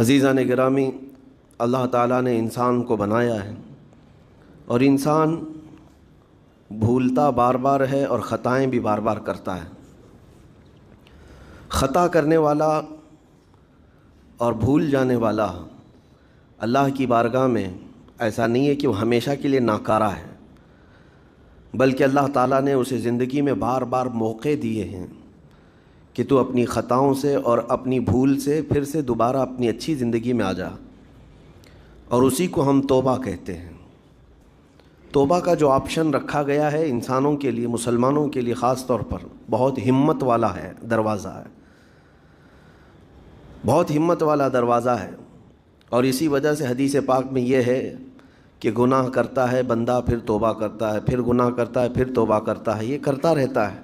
عزیزان گرامی، اللہ تعالیٰ نے انسان کو بنایا ہے اور انسان بھولتا بار بار ہے اور خطائیں بھی بار بار کرتا ہے۔ خطا کرنے والا اور بھول جانے والا اللہ کی بارگاہ میں ایسا نہیں ہے کہ وہ ہمیشہ کے لیے ناکارہ ہے، بلکہ اللہ تعالیٰ نے اسے زندگی میں بار بار موقع دیے ہیں کہ تو اپنی خطاؤں سے اور اپنی بھول سے پھر سے دوبارہ اپنی اچھی زندگی میں آ جا، اور اسی کو ہم توبہ کہتے ہیں۔ توبہ کا جو آپشن رکھا گیا ہے انسانوں کے لیے، مسلمانوں کے لیے خاص طور پر، بہت ہمت والا ہے، دروازہ ہے، بہت ہمت والا دروازہ ہے۔ اور اسی وجہ سے حدیث پاک میں یہ ہے کہ گناہ کرتا ہے بندہ، پھر توبہ کرتا ہے، پھر گناہ کرتا ہے، پھر توبہ کرتا ہے، یہ کرتا رہتا ہے۔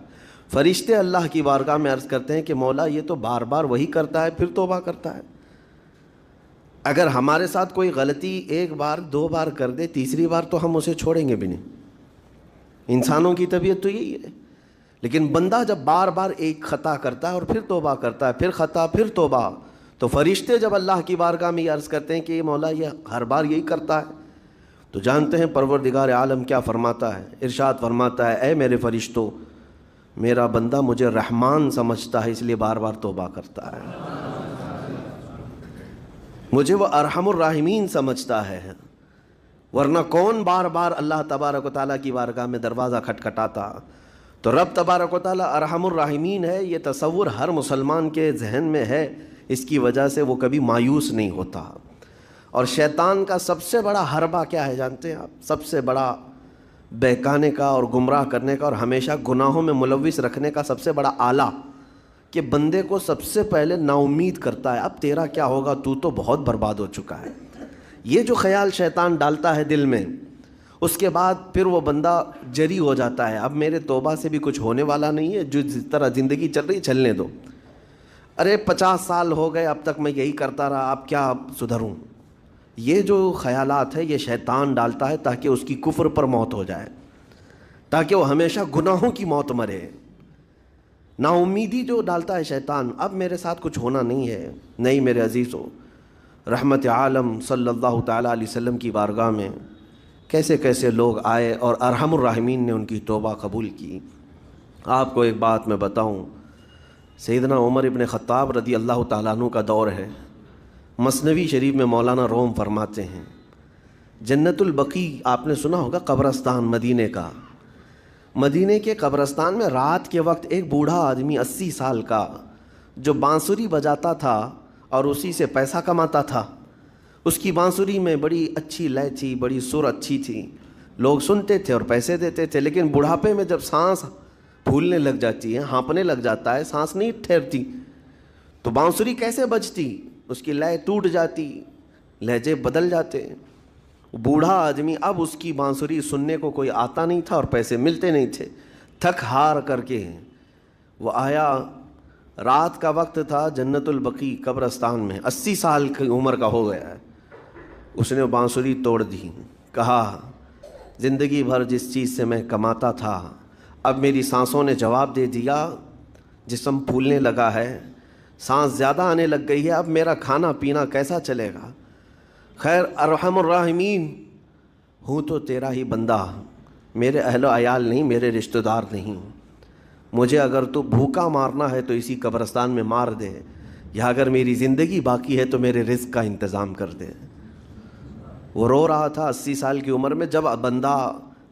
فرشتے اللہ کی بارگاہ میں عرض کرتے ہیں کہ مولا یہ تو بار بار وہی کرتا ہے، پھر توبہ کرتا ہے۔ اگر ہمارے ساتھ کوئی غلطی ایک بار دو بار کر دے، تیسری بار تو ہم اسے چھوڑیں گے بھی نہیں۔ انسانوں کی طبیعت تو یہی ہے۔ لیکن بندہ جب بار بار ایک خطا کرتا ہے اور پھر توبہ کرتا ہے، پھر خطا پھر توبہ، تو فرشتے جب اللہ کی بارگاہ میں یہ عرض کرتے ہیں کہ یہ مولا یہ ہر بار یہی کرتا ہے، تو جانتے ہیں پروردگار عالم کیا فرماتا ہے؟ ارشاد فرماتا ہے، اے میرے فرشتوں، میرا بندہ مجھے رحمان سمجھتا ہے اس لیے بار بار توبہ کرتا ہے، مجھے وہ ارحم الراحمین سمجھتا ہے، ورنہ کون بار بار اللہ تبارک و تعالیٰ کی بارگاہ میں دروازہ کھٹکھٹاتا؟ تو رب تبارک و تعالیٰ ارحم الراحمین ہے، یہ تصور ہر مسلمان کے ذہن میں ہے، اس کی وجہ سے وہ کبھی مایوس نہیں ہوتا۔ اور شیطان کا سب سے بڑا حربہ کیا ہے جانتے ہیں آپ؟ سب سے بڑا بہکانے کا اور گمراہ کرنے کا اور ہمیشہ گناہوں میں ملوث رکھنے کا سب سے بڑا آلہ، کہ بندے کو سب سے پہلے نا امید کرتا ہے، اب تیرا کیا ہوگا، تو بہت برباد ہو چکا ہے۔ یہ جو خیال شیطان ڈالتا ہے دل میں، اس کے بعد پھر وہ بندہ جری ہو جاتا ہے، اب میرے توبہ سے بھی کچھ ہونے والا نہیں ہے، جو جس طرح زندگی چل رہی چلنے دو، ارے 50 سال ہو گئے اب تک میں یہی کرتا رہا، اب کیا سدھروں۔ یہ جو خیالات ہے یہ شیطان ڈالتا ہے تاکہ اس کی کفر پر موت ہو جائے، تاکہ وہ ہمیشہ گناہوں کی موت مرے۔ نا امیدی جو ڈالتا ہے شیطان، اب میرے ساتھ کچھ ہونا نہیں ہے۔ نہیں میرے عزیزوں، رحمت عالم صلی اللہ تعالیٰ علیہ وسلم کی بارگاہ میں کیسے کیسے لوگ آئے اور ارحم الراحمین نے ان کی توبہ قبول کی۔ آپ کو ایک بات میں بتاؤں، سیدنا عمر ابن خطاب رضی اللہ تعالیٰ عنہ کا دور ہے۔ مثنوی شریف میں مولانا روم فرماتے ہیں، جنت البقیع آپ نے سنا ہوگا، قبرستان مدینے کا، مدینے کے قبرستان میں رات کے وقت ایک بوڑھا آدمی 80 سال کا جو بانسری بجاتا تھا اور اسی سے پیسہ کماتا تھا، اس کی بانسری میں بڑی اچھی لے تھی، بڑی سر اچھی تھی، لوگ سنتے تھے اور پیسے دیتے تھے، لیکن بڑھاپے میں جب سانس پھولنے لگ جاتی ہے، ہانپنے لگ جاتا ہے، سانس نہیں ٹھہرتی، تو بانسری کیسے بجتی؟ اس کی لے ٹوٹ جاتی، لہجے بدل جاتے۔ بوڑھا آدمی، اب اس کی بانسری سننے کو کوئی آتا نہیں تھا اور پیسے ملتے نہیں تھے، تھک ہار کر کے وہ آیا، رات کا وقت تھا، جنت البقیع قبرستان میں، 80 سال کی عمر کا ہو گیا ہے۔ اس نے بانسری توڑ دی، کہا زندگی بھر جس چیز سے میں کماتا تھا اب میری سانسوں نے جواب دے دیا، جسم پھولنے لگا ہے، سانس زیادہ آنے لگ گئی ہے، اب میرا کھانا پینا کیسا چلے گا؟ خیر ارحم الراحمین ہوں تو تیرا ہی بندہ، میرے اہل و عیال نہیں، میرے رشتہ دار نہیں، مجھے اگر تو بھوکا مارنا ہے تو اسی قبرستان میں مار دے، یا اگر میری زندگی باقی ہے تو میرے رزق کا انتظام کر دے۔ وہ رو رہا تھا 80 سال کی عمر میں۔ جب بندہ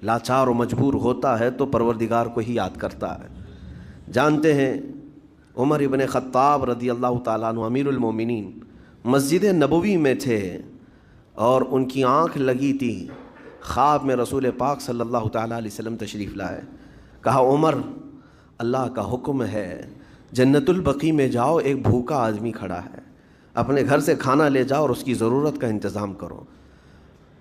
لاچار و مجبور ہوتا ہے تو پروردگار کو ہی یاد کرتا ہے۔ جانتے ہیں عمر ابن خطاب رضی اللہ تعالیٰ عنہ امیر المومنین مسجد نبوی میں تھے اور ان کی آنکھ لگی تھی، خواب میں رسول پاک صلی اللہ تعالیٰ علیہ وسلم تشریف لائے، کہا عمر اللہ کا حکم ہے جنت البقیع میں جاؤ، ایک بھوکا آدمی کھڑا ہے، اپنے گھر سے کھانا لے جاؤ اور اس کی ضرورت کا انتظام کرو۔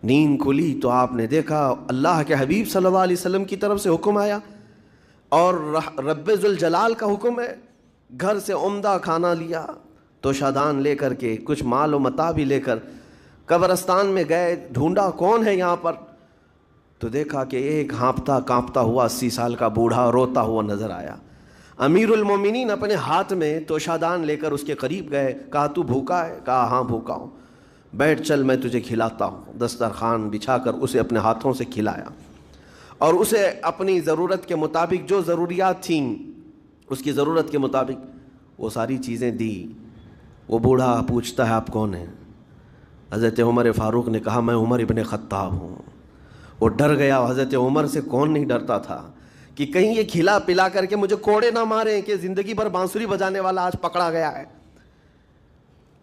نیند کھلی تو آپ نے دیکھا اللہ کے حبیب صلی اللہ علیہ وسلم کی طرف سے حکم آیا اور رب ذوالجلال کا حکم ہے، گھر سے عمدہ کھانا لیا، توشادان لے کر کے، کچھ مال و متاع بھی لے کر قبرستان میں گئے، ڈھونڈا کون ہے یہاں پر، تو دیکھا کہ ایک ہانپتا کانپتا ہوا 80 سال کا بوڑھا روتا ہوا نظر آیا۔ امیر المومنین اپنے ہاتھ میں توشادان لے کر اس کے قریب گئے. کہا تو بھوکا ہے؟ کہا ہاں بھوکا ہوں. بیٹھ چل میں تجھے کھلاتا ہوں. دسترخوان بچھا کر اسے اپنے ہاتھوں سے کھلایا اور اسے اپنی ضرورت کے مطابق جو ضروریات تھیں اس کی ضرورت کے مطابق وہ ساری چیزیں دی. وہ بوڑھا پوچھتا ہے آپ کون ہیں؟ حضرت عمر فاروق نے کہا میں عمر ابن خطاب ہوں. وہ ڈر گیا. حضرت عمر سے کون نہیں ڈرتا تھا کہ کہیں یہ کھلا پلا کر کے مجھے کوڑے نہ ماریں کہ زندگی بھر بانسری بجانے والا آج پکڑا گیا ہے.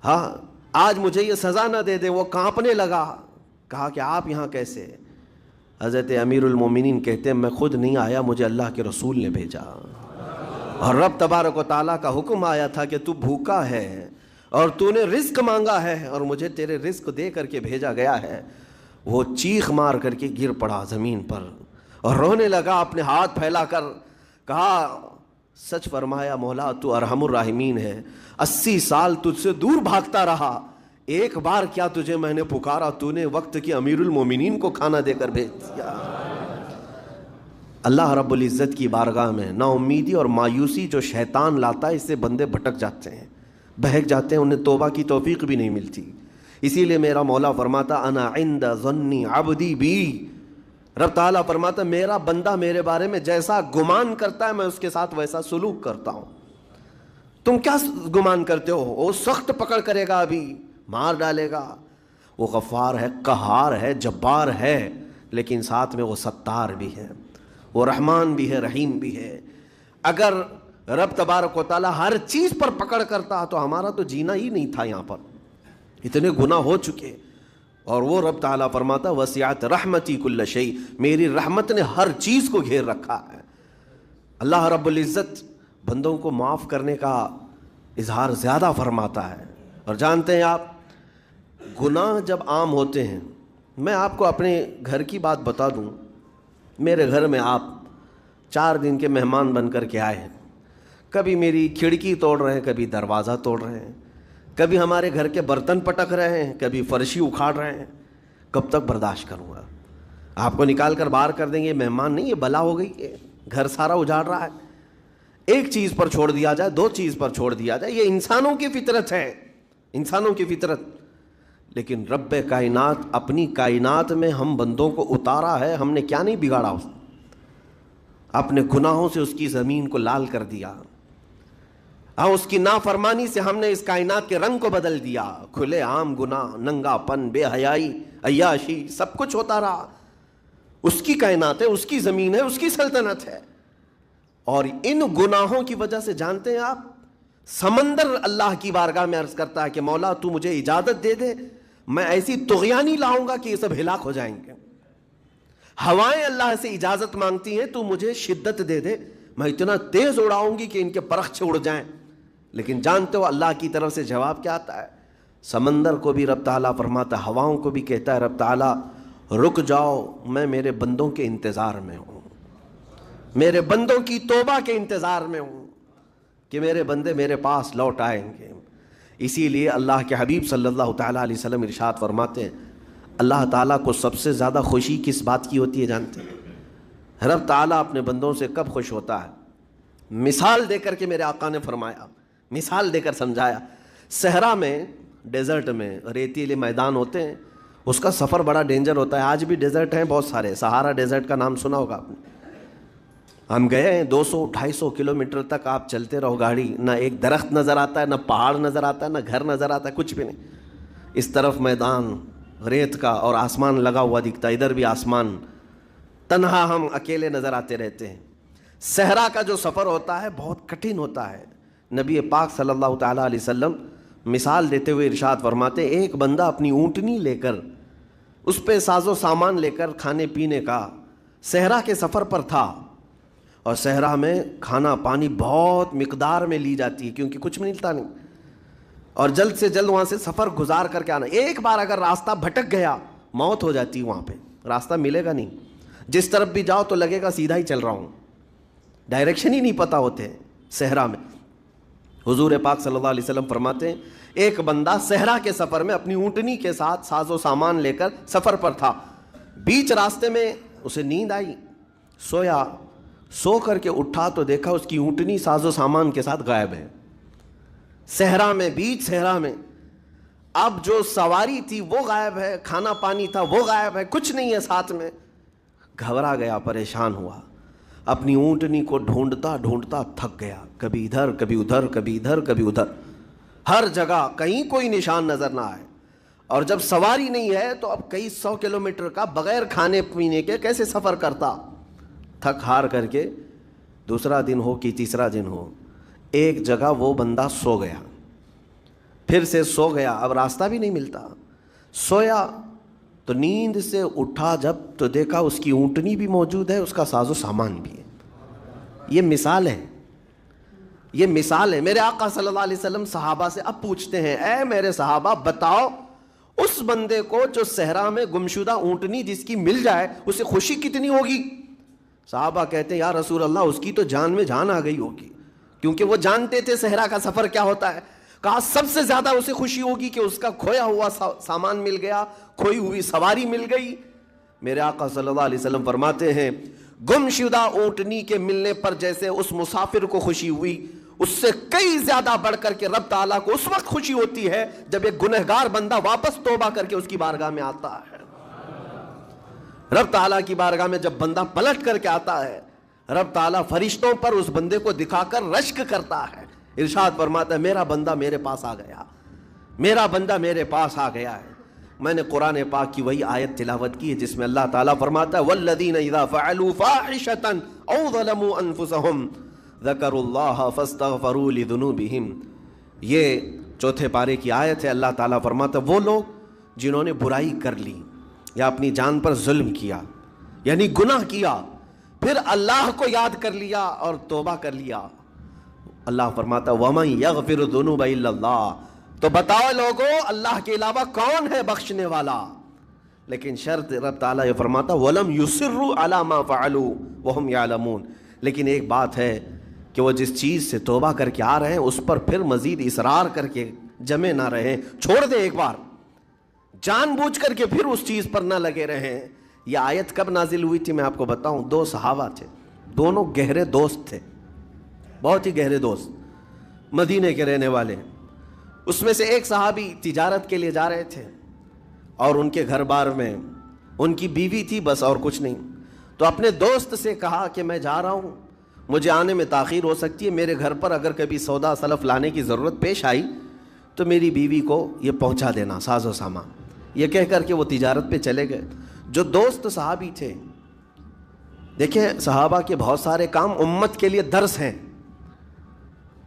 ہاں آج مجھے یہ سزا نہ دے دے. وہ کانپنے لگا. کہا کہ آپ یہاں کیسے؟ حضرت امیر المومنین کہتے ہیں میں خود نہیں آیا, مجھے اللہ کے رسول نے بھیجا. اور رب تبارک و تعالیٰ کا حکم آیا تھا کہ تو بھوکا ہے اور تو نے رزق مانگا ہے اور مجھے تیرے رزق دے کر کے بھیجا گیا ہے. وہ چیخ مار کر کے گر پڑا زمین پر اور رونے لگا اپنے ہاتھ پھیلا کر. کہا سچ فرمایا مولا تو ارحم الراحمین ہے. 80 سال تجھ سے دور بھاگتا رہا, ایک بار کیا تجھے میں نے پکارا, تو نے وقت کی امیر المومنین کو کھانا دے کر بھیج دیا. اللہ رب العزت کی بارگاہ میں نا امیدی اور مایوسی جو شیطان لاتا ہے اس سے بندے بھٹک جاتے ہیں, بہک جاتے ہیں, انہیں توبہ کی توفیق بھی نہیں ملتی. اسی لیے میرا مولا فرماتا انا عند ظن عبدی بی. رب تعالیٰ فرماتا میرا بندہ میرے بارے میں جیسا گمان کرتا ہے میں اس کے ساتھ ویسا سلوک کرتا ہوں. تم کیا گمان کرتے ہو؟ وہ سخت پکڑ کرے گا, ابھی مار ڈالے گا. وہ غفار ہے, قہار ہے, جبار ہے, لیکن ساتھ میں وہ ستار بھی ہے, وہ رحمان بھی ہے, رحیم بھی ہے. اگر رب تبارک و تعالیٰ ہر چیز پر پکڑ کرتا تو ہمارا تو جینا ہی نہیں تھا. یہاں پر اتنے گناہ ہو چکے. اور وہ رب تعالیٰ فرماتا وسعت رحمتی کل شیء, میری رحمت نے ہر چیز کو گھیر رکھا ہے. اللہ رب العزت بندوں کو معاف کرنے کا اظہار زیادہ فرماتا ہے. اور جانتے ہیں آپ گناہ جب عام ہوتے ہیں, میں آپ کو اپنے گھر کی بات بتا دوں. میرے گھر میں آپ 4 دن کے مہمان بن کر کے آئے ہیں. کبھی میری کھڑکی توڑ رہے ہیں, کبھی دروازہ توڑ رہے ہیں, کبھی ہمارے گھر کے برتن پٹک رہے ہیں, کبھی فرشی اکھاڑ رہے ہیں. کب تک برداشت کروں گا؟ آپ کو نکال کر باہر کر دیں گے. مہمان نہیں, یہ بلا ہو گئی, یہ گھر سارا اجاڑ رہا ہے. ایک چیز پر چھوڑ دیا جائے, 2 چیز پر چھوڑ دیا جائے, یہ انسانوں کی فطرت ہے, انسانوں کی فطرت. لیکن رب کائنات اپنی کائنات میں ہم بندوں کو اتارا ہے, ہم نے کیا نہیں بگاڑا اس نے. اپنے گناہوں سے اس کی زمین کو لال کر دیا. اس کی نافرمانی سے ہم نے اس کائنات کے رنگ کو بدل دیا. کھلے عام گناہ, ننگا پن, بے حیائی, عیاشی, سب کچھ ہوتا رہا. اس کی کائنات ہے, اس کی زمین ہے, اس کی سلطنت ہے. اور ان گناہوں کی وجہ سے جانتے ہیں آپ سمندر اللہ کی بارگاہ میں عرض کرتا ہے کہ مولا تو مجھے اجازت دے دے, میں ایسی طغیانی لاؤں گا کہ یہ سب ہلاک ہو جائیں گے. ہوائیں اللہ سے اجازت مانگتی ہیں تو مجھے شدت دے دے, میں اتنا تیز اڑاؤں گی کہ ان کے پرخچے اڑ جائیں. لیکن جانتے ہو اللہ کی طرف سے جواب کیا آتا ہے؟ سمندر کو بھی رب تعالیٰ فرماتا ہے, ہواؤں کو بھی کہتا ہے رب تعالیٰ رک جاؤ, میں میرے بندوں کے انتظار میں ہوں, میرے بندوں کی توبہ کے انتظار میں ہوں کہ میرے بندے میرے پاس لوٹ آئیں گے. اسی لیے اللہ کے حبیب صلی اللہ تعالیٰ علیہ وسلم ارشاد فرماتے ہیں اللہ تعالیٰ کو سب سے زیادہ خوشی کس بات کی ہوتی ہے جانتے ہیں؟ رب تعالیٰ اپنے بندوں سے کب خوش ہوتا ہے؟ مثال دے کر کے میرے آقا نے فرمایا, مثال دے کر سمجھایا. صحرا میں, ڈیزرٹ میں ریتیلے میدان ہوتے ہیں, اس کا سفر بڑا ڈینجر ہوتا ہے. آج بھی ڈیزرٹ ہیں بہت سارے, سہارا ڈیزرٹ کا نام سنا ہوگا آپ نے. ہم گئے ہیں 200-250 کلومیٹر تک آپ چلتے رہو گاڑی, نہ ایک درخت نظر آتا ہے, نہ پہاڑ نظر آتا ہے, نہ گھر نظر آتا ہے, کچھ بھی نہیں. اس طرف میدان ریت کا اور آسمان لگا ہوا دکھتا ہے, ادھر بھی آسمان, تنہا ہم اکیلے نظر آتے رہتے ہیں. صحرا کا جو سفر ہوتا ہے بہت کٹھن ہوتا ہے. نبی پاک صلی اللہ تعالیٰ علیہ وسلم مثال دیتے ہوئے ارشاد فرماتے ایک بندہ اپنی اونٹنی لے کر, اس پہ ساز و سامان لے کر کھانے پینے کا صحرا کے سفر پر تھا. اور صحرا میں کھانا پانی بہت مقدار میں لی جاتی ہے کیونکہ کچھ ملتا نہیں, اور جلد سے جلد وہاں سے سفر گزار کر کے آنا. ایک بار اگر راستہ بھٹک گیا موت ہو جاتی, وہاں پہ راستہ ملے گا نہیں. جس طرف بھی جاؤ تو لگے گا سیدھا ہی چل رہا ہوں, ڈائریکشن ہی نہیں پتہ ہوتے صحرا میں. حضور پاک صلی اللہ علیہ وسلم فرماتے ہیں ایک بندہ صحرا کے سفر میں اپنی اونٹنی کے ساتھ ساز و سامان لے کر سفر پر تھا. بیچ راستے میں اسے نیند آئی, سویا, سو کر کے اٹھا تو دیکھا اس کی اونٹنی ساز و سامان کے ساتھ غائب ہے، صحرا میں، بیچ صحرا میں۔ اب جو سواری تھی وہ غائب ہے، کھانا پانی تھا وہ غائب ہے، کچھ نہیں ہے ساتھ میں۔ گھبرا گیا، پریشان ہوا، اپنی اونٹنی کو ڈھونڈتا ڈھونڈتا تھک گیا، کبھی ادھر کبھی ادھر، کبھی ادھر کبھی ادھر، ہر جگہ کہیں کوئی نشان نظر نہ آئے۔ اور جب سواری نہیں ہے تو اب کئی 100 کلومیٹر کا بغیر کھانے پینے کے کیسے سفر کرتا؟ تھک ہار کر کے دوسرا دن ہو کہ تیسرا دن ہو، ایک جگہ وہ بندہ سو گیا، پھر سے سو گیا، اب راستہ بھی نہیں ملتا۔ سویا تو نیند سے اٹھا جب تو دیکھا اس کی اونٹنی بھی موجود ہے، اس کا ساز و سامان بھی ہے۔ یہ مثال ہے، یہ مثال ہے۔ میرے آقا صلی اللہ علیہ وسلم صحابہ سے اب پوچھتے ہیں، اے میرے صحابہ بتاؤ اس بندے کو جو صحرا میں گمشدہ اونٹنی جس کی مل جائے اسے خوشی کتنی ہوگی؟ صحابہ کہتے ہیں یا رسول اللہ اس کی تو جان میں جان آ گئی ہوگی، کیونکہ وہ جانتے تھے صحرا کا سفر کیا ہوتا ہے۔ کہا سب سے زیادہ اسے خوشی ہوگی کہ اس کا کھویا ہوا سامان مل گیا، کھوئی ہوئی سواری مل گئی۔ میرے آقا صلی اللہ علیہ وسلم فرماتے ہیں گمشدہ اونٹنی کے ملنے پر جیسے اس مسافر کو خوشی ہوئی، اس سے کئی زیادہ بڑھ کر کے رب تعالیٰ کو اس وقت خوشی ہوتی ہے جب ایک گنہگار بندہ واپس توبہ کر کے اس کی بارگاہ میں آتا ہے۔ رب تعالیٰ کی بارگاہ میں جب بندہ پلٹ کر کے آتا ہے، رب تعالیٰ فرشتوں پر اس بندے کو دکھا کر رشک کرتا ہے، ارشاد فرماتا ہے میرا بندہ میرے پاس آ گیا، میرا بندہ میرے پاس آ گیا ہے۔ میں نے قرآن پاک کی وہی آیت تلاوت کی ہے جس میں اللہ تعالیٰ فرماتا ہے والذین اذا فعلوا فاحشۃ او ظلموا انفسهم ذکروا اللہ فاستغفروا لذنوبہم۔ یہ چوتھے پارے کی آیت ہے۔ اللہ تعالیٰ فرماتا ہے وہ لوگ جنہوں نے برائی کر لی یا اپنی جان پر ظلم کیا، یعنی گناہ کیا، پھر اللہ کو یاد کر لیا اور توبہ کر لیا، اللہ فرماتا وَمَن يَغْفِرُ الذُّنُوبَ إِلَّا اللَّهُ، تو بتاؤ لوگوں اللہ کے علاوہ کون ہے بخشنے والا؟ لیکن شرط رب تعالیٰ یہ فرماتا وَلَمْ يُصِرُّوا عَلَى مَا فَعَلُوا وَهُمْ يَعْلَمُونَ، لیکن ایک بات ہے کہ وہ جس چیز سے توبہ کر کے آ رہے ہیں اس پر پھر مزید اصرار کر کے جمے نہ رہیں، چھوڑ دیں ایک بار، جان بوجھ کر کے پھر اس چیز پر نہ لگے رہیں۔ یہ آیت کب نازل ہوئی تھی میں آپ کو بتاؤں، دو صحابہ تھے، دونوں گہرے دوست تھے، بہت ہی گہرے دوست، مدینے کے رہنے والے۔ اس میں سے ایک صحابی تجارت کے لیے جا رہے تھے اور ان کے گھر بار میں ان کی بیوی تھی بس اور کچھ نہیں، تو اپنے دوست سے کہا کہ میں جا رہا ہوں، مجھے آنے میں تاخیر ہو سکتی ہے، میرے گھر پر اگر کبھی سودا سلف لانے کی ضرورت پیش آئی تو میری بیوی کو یہ پہنچا دینا ساز و سامان۔ یہ کہہ کر کے وہ تجارت پہ چلے گئے۔ جو دوست صحابی تھے، دیکھیں صحابہ کے بہت سارے کام امت کے لیے درس ہیں،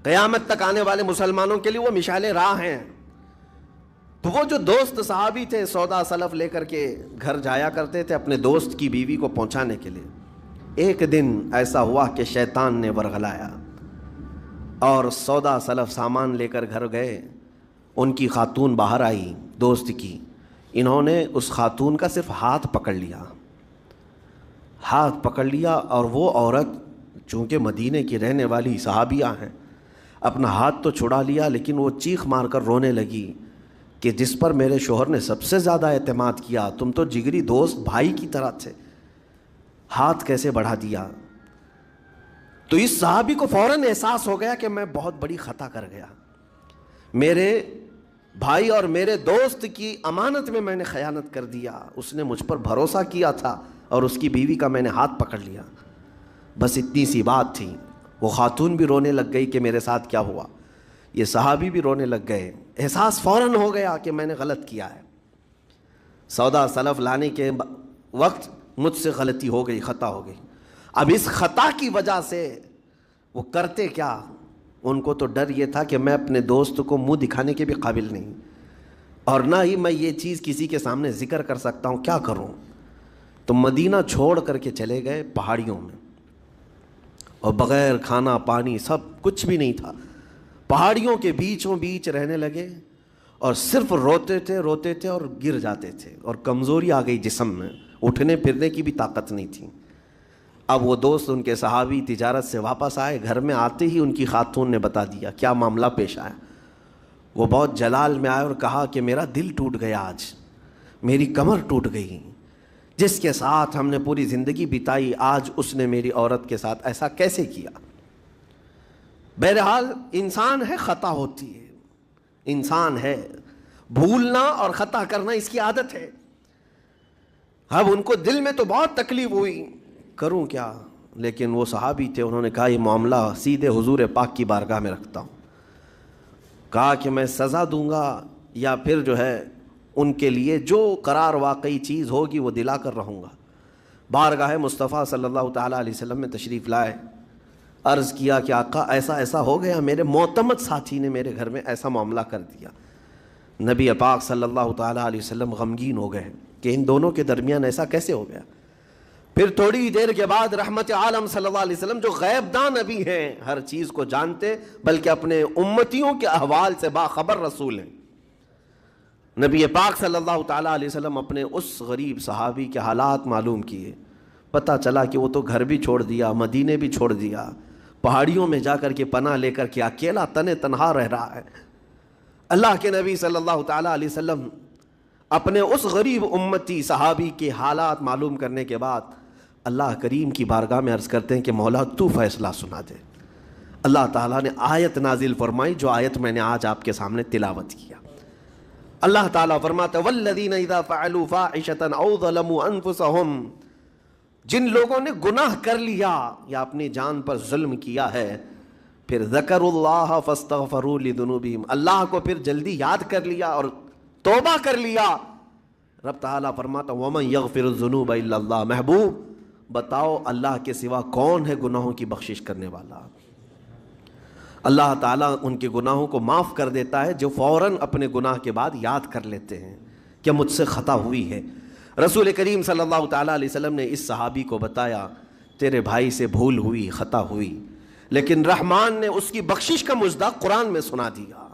قیامت تک آنے والے مسلمانوں کے لیے وہ مشعل راہ ہیں۔ تو وہ جو دوست صحابی تھے سودا سلف لے کر کے گھر جایا کرتے تھے اپنے دوست کی بیوی کو پہنچانے کے لیے۔ ایک دن ایسا ہوا کہ شیطان نے ورغلایا اور سودا سلف سامان لے کر گھر گئے۔ ان کی خاتون باہر آئی دوست کی، انہوں نے اس خاتون کا صرف ہاتھ پکڑ لیا، ہاتھ پکڑ لیا، اور وہ عورت چونکہ مدینے کی رہنے والی صحابیہ ہیں، اپنا ہاتھ تو چھڑا لیا لیکن وہ چیخ مار کر رونے لگی کہ جس پر میرے شوہر نے سب سے زیادہ اعتماد کیا، تم تو جگری دوست بھائی کی طرح تھے، ہاتھ کیسے بڑھا دیا؟ تو اس صحابی کو فوراً احساس ہو گیا کہ میں بہت بڑی خطا کر گیا، میرے بھائی اور میرے دوست کی امانت میں نے خیانت کر دیا، اس نے مجھ پر بھروسہ کیا تھا اور اس کی بیوی کا میں نے ہاتھ پکڑ لیا۔ بس اتنی سی بات تھی، وہ خاتون بھی رونے لگ گئی کہ میرے ساتھ کیا ہوا، یہ صحابی بھی رونے لگ گئے، احساس فوراً ہو گیا کہ میں نے غلط کیا ہے، سودا سلف لانے کے وقت مجھ سے غلطی ہو گئی، خطا ہو گئی۔ اب اس خطا کی وجہ سے وہ کرتے کیا، ان کو تو ڈر یہ تھا کہ میں اپنے دوست کو منہ دکھانے کے بھی قابل نہیں، اور نہ ہی میں یہ چیز کسی کے سامنے ذکر کر سکتا ہوں، کیا کروں؟ تو مدینہ چھوڑ کر کے چلے گئے پہاڑیوں میں، اور بغیر کھانا پانی سب کچھ بھی نہیں تھا، پہاڑیوں کے بیچوں بیچ رہنے لگے، اور صرف روتے تھے اور گر جاتے تھے، اور کمزوری آ گئی جسم میں، اٹھنے پھرنے کی بھی طاقت نہیں تھی۔ اب وہ دوست ان کے صحابی تجارت سے واپس آئے، گھر میں آتے ہی ان کی خاتون نے بتا دیا کیا معاملہ پیش آیا۔ وہ بہت جلال میں آئے اور کہا کہ میرا دل ٹوٹ گیا، آج میری کمر ٹوٹ گئی، جس کے ساتھ ہم نے پوری زندگی بتائی، آج اس نے میری عورت کے ساتھ ایسا کیسے کیا؟ بہرحال انسان ہے، خطا ہوتی ہے، انسان ہے، بھولنا اور خطا کرنا اس کی عادت ہے۔ اب ان کو دل میں تو بہت تکلیف ہوئی، کروں کیا؟ لیکن وہ صحابی تھے، انہوں نے کہا یہ معاملہ سیدھے حضور پاک کی بارگاہ میں رکھتا ہوں۔ کہا کہ میں سزا دوں گا یا پھر جو ہے ان کے لیے جو قرار واقعی چیز ہوگی وہ دلا کر رہوں گا۔ بارگاہ مصطفیٰ صلی اللہ تعالیٰ علیہ وسلم میں تشریف لائے، عرض کیا کہ آقا ایسا ایسا ہو گیا، میرے معتمد ساتھی نے میرے گھر میں ایسا معاملہ کر دیا۔ نبی پاک صلی اللہ تعالیٰ علیہ وسلم غمگین ہو گئے کہ ان دونوں کے درمیان ایسا کیسے ہو گیا۔ پھر تھوڑی دیر کے بعد رحمت عالم صلی اللہ علیہ وسلم جو غیب داں نبی ہیں، ہر چیز کو جانتے بلکہ اپنے امتیوں کے احوال سے باخبر رسول ہیں، نبی پاک صلی اللہ تعالیٰ علیہ وسلم اپنے اس غریب صحابی کے حالات معلوم کیے۔ پتہ چلا کہ وہ تو گھر بھی چھوڑ دیا، مدینے بھی چھوڑ دیا، پہاڑیوں میں جا کر کے پناہ لے کر کے اکیلا تنہا رہ رہا ہے۔ اللہ کے نبی صلی اللہ تعالیٰ علیہ وسلم اپنے اس غریب امتی صحابی کے حالات معلوم کرنے کے بعد اللہ کریم کی بارگاہ میں عرض کرتے ہیں کہ مولا تو فیصلہ سنا دے۔ اللہ تعالیٰ نے آیت نازل فرمائی، جو آیت میں نے آج آپ کے سامنے تلاوت کیا۔ اللہ تعالیٰ فرماتا ہے والذین اذا فعلوا فاحشۃ او ظلموا انفسهم، جن لوگوں نے گناہ کر لیا یا اپنی جان پر ظلم کیا ہے، پھر ذکروا اللہ فاستغفروا لذنوبہم، اللہ کو پھر جلدی یاد کر لیا اور توبہ کر لیا، رب تعالیٰ فرماتا ومن یغفر الذنوب الا اللہ، محبوب بتاؤ اللہ کے سوا کون ہے گناہوں کی بخشش کرنے والا؟ اللہ تعالیٰ ان کے گناہوں کو معاف کر دیتا ہے جو فوراً اپنے گناہ کے بعد یاد کر لیتے ہیں کہ مجھ سے خطا ہوئی ہے۔ رسول کریم صلی اللہ تعالیٰ علیہ وسلم نے اس صحابی کو بتایا تیرے بھائی سے بھول ہوئی، خطا ہوئی، لیکن رحمان نے اس کی بخشش کا مژدہ قرآن میں سنا دیا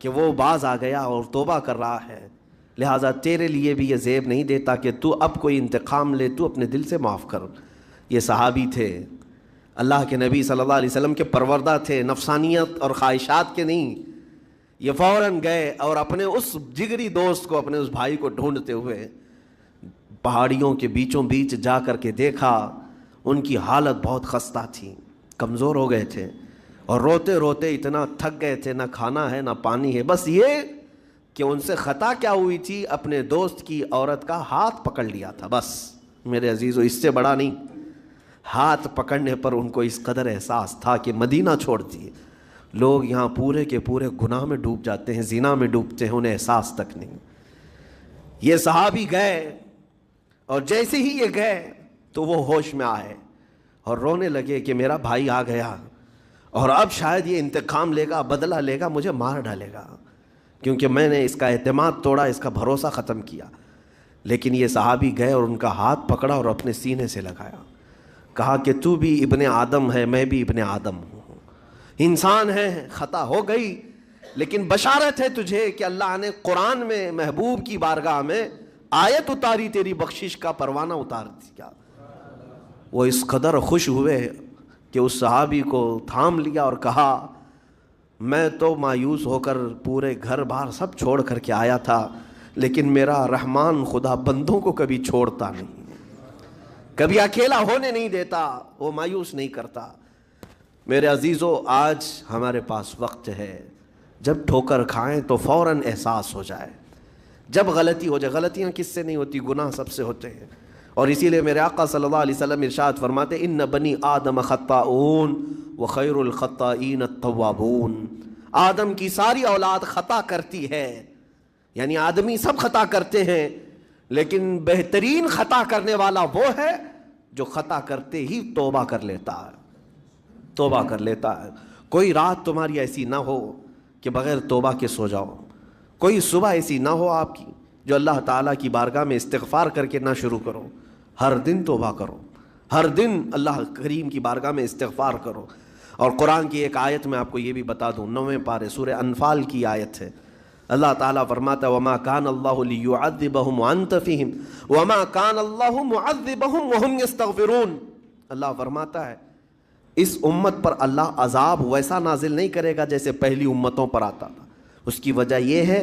کہ وہ باز آ گیا اور توبہ کر رہا ہے، لہٰذا تیرے لیے بھی یہ زیب نہیں دیتا کہ تو اب کوئی انتقام لے، تو اپنے دل سے معاف کر۔ یہ صحابی تھے، اللہ کے نبی صلی اللہ علیہ وسلم کے پروردہ تھے، نفسانیت اور خواہشات کے نہیں۔ یہ فوراً گئے اور اپنے اس جگری دوست کو، اپنے اس بھائی کو ڈھونڈتے ہوئے پہاڑیوں کے بیچوں بیچ جا کر کے دیکھا، ان کی حالت بہت خستہ تھی، کمزور ہو گئے تھے اور روتے روتے اتنا تھک گئے تھے، نہ کھانا ہے نہ پانی ہے، بس یہ کہ ان سے خطا کیا ہوئی تھی، اپنے دوست کی عورت کا ہاتھ پکڑ لیا تھا، بس میرے عزیزو اس سے بڑا نہیں۔ ہاتھ پکڑنے پر ان کو اس قدر احساس تھا کہ مدینہ چھوڑ دیے، لوگ یہاں پورے کے پورے گناہ میں ڈوب جاتے ہیں، زنا میں ڈوبتے ہیں، انہیں احساس تک نہیں۔ یہ صحابی گئے اور جیسے ہی یہ گئے تو وہ ہوش میں آئے اور رونے لگے کہ میرا بھائی آ گیا اور اب شاید یہ انتقام لے گا، بدلہ لے گا، مجھے مار ڈالے گا، کیونکہ میں نے اس کا اعتماد توڑا، اس کا بھروسہ ختم کیا۔ لیکن یہ صحابی گئے اور ان کا ہاتھ پکڑا اور اپنے سینے سے لگایا، کہا کہ تو بھی ابن آدم ہے، میں بھی ابن آدم ہوں، انسان ہے، خطا ہو گئی، لیکن بشارت ہے تجھے کہ اللہ نے قرآن میں محبوب کی بارگاہ میں آیت اتاری، تیری بخشش کا پروانہ اتار دیا۔ وہ اس قدر خوش ہوئے کہ اس صحابی کو تھام لیا اور کہا میں تو مایوس ہو کر پورے گھر بار سب چھوڑ کر کے آیا تھا، لیکن میرا رحمان خدا بندوں کو کبھی چھوڑتا نہیں، کبھی اکیلا ہونے نہیں دیتا، وہ مایوس نہیں کرتا۔ میرے عزیزو، آج ہمارے پاس وقت ہے، جب ٹھوکر کھائیں تو فوراً احساس ہو جائے، جب غلطی ہو جائے۔ غلطیاں کس سے نہیں ہوتی؟ گناہ سب سے ہوتے ہیں، اور اسی لیے میرے آقا صلی اللہ علیہ وسلم ارشاد فرماتے ان بنی آدم خطاؤون وخیر الخطائین التوابون، آدم کی ساری اولاد خطا کرتی ہے، یعنی آدمی سب خطا کرتے ہیں، لیکن بہترین خطا کرنے والا وہ ہے جو خطا کرتے ہی توبہ کر لیتا ہے، توبہ کر لیتا ہے۔ کوئی رات تمہاری ایسی نہ ہو کہ بغیر توبہ کے سو جاؤ، کوئی صبح ایسی نہ ہو آپ کی جو اللہ تعالیٰ کی بارگاہ میں استغفار کر کے نہ شروع کرو، ہر دن توبہ کرو، ہر دن اللہ کریم کی بارگاہ میں استغفار کرو۔ اور قرآن کی ایک آیت میں آپ کو یہ بھی بتا دوں، 9ویں پارے سورہ انفال کی آیت ہے، اللہ تعالیٰ فرماتا ہے وَمَا كَانَ اللَّهُ لِيُعَذِّبَهُمْ وَأَنْتَ فِيهِمْ وَمَا كَانَ اللَّهُ مُعَذِّبَهُمْ وَهُمْ يَسْتَغْفِرُونَ۔ اللہ فرماتا ہے اس امت پر اللہ عذاب ویسا نازل نہیں کرے گا جیسے پہلی امتوں پر آتا تھا، اس کی وجہ یہ ہے،